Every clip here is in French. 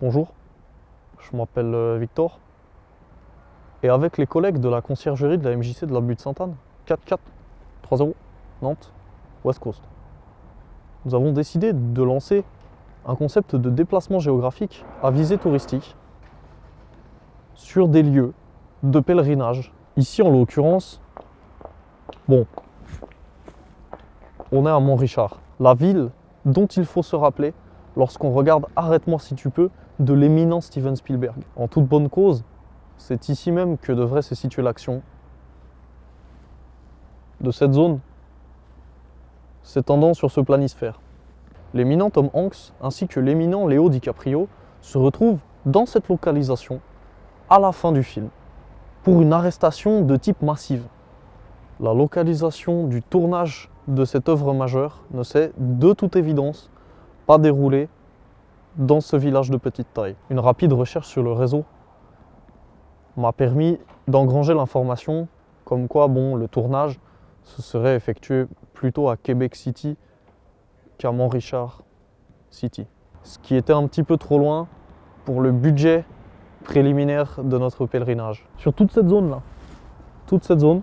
Bonjour, je m'appelle Victor et avec les collègues de la conciergerie de la MJC de la butte Sainte-Anne, 4430 Nantes, West Coast, nous avons décidé de lancer un concept de déplacement géographique à visée touristique sur des lieux de pèlerinage. Ici en l'occurrence, on est à Montrichard, la ville dont il faut se rappeler lorsqu'on regarde Arrête-moi si tu peux de l'éminent Steven Spielberg. En toute bonne cause, c'est ici même que devrait se situer l'action de cette zone s'étendant sur ce planisphère. L'éminent Tom Hanks ainsi que l'éminent Leo DiCaprio se retrouvent dans cette localisation à la fin du film pour une arrestation de type massive. La localisation du tournage de cette œuvre majeure ne s'est de toute évidence pas déroulée dans ce village de petite taille. Une rapide recherche sur le réseau m'a permis d'engranger l'information comme quoi le tournage se serait effectué plutôt à Québec City qu'à Montrichard City. Ce qui était un petit peu trop loin pour le budget préliminaire de notre pèlerinage. Sur toute cette zone-là, toute cette zone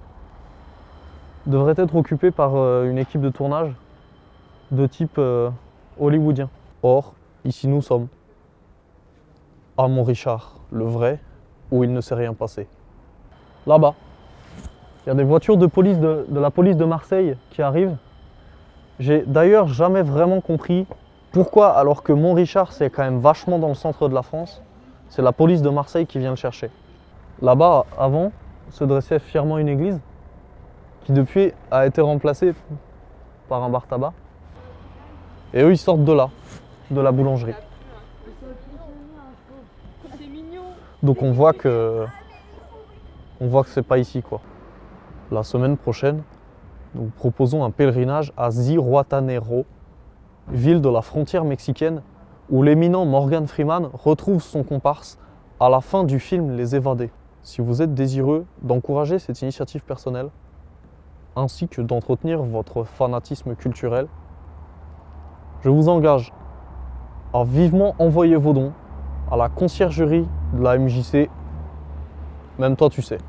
devrait être occupée par une équipe de tournage de type hollywoodien. Or, ici nous sommes à Montrichard, le vrai, où il ne s'est rien passé. Là-bas, il y a des voitures de police de la police de Marseille qui arrivent. J'ai d'ailleurs jamais vraiment compris pourquoi, alors que Montrichard c'est quand même vachement dans le centre de la France, c'est la police de Marseille qui vient le chercher. Là-bas, avant, se dressait fièrement une église qui depuis a été remplacée par un bar tabac. Et eux, ils sortent de là, de la boulangerie. Donc on voit que c'est pas ici quoi. La semaine prochaine, nous proposons un pèlerinage à Zihuatanejo, ville de la frontière mexicaine, où l'éminent Morgan Freeman retrouve son comparse à la fin du film Les Évadés. Si vous êtes désireux d'encourager cette initiative personnelle, ainsi que d'entretenir votre fanatisme culturel, je vous engage à vivement envoyer vos dons à la conciergerie de la MJC. Même toi, tu sais.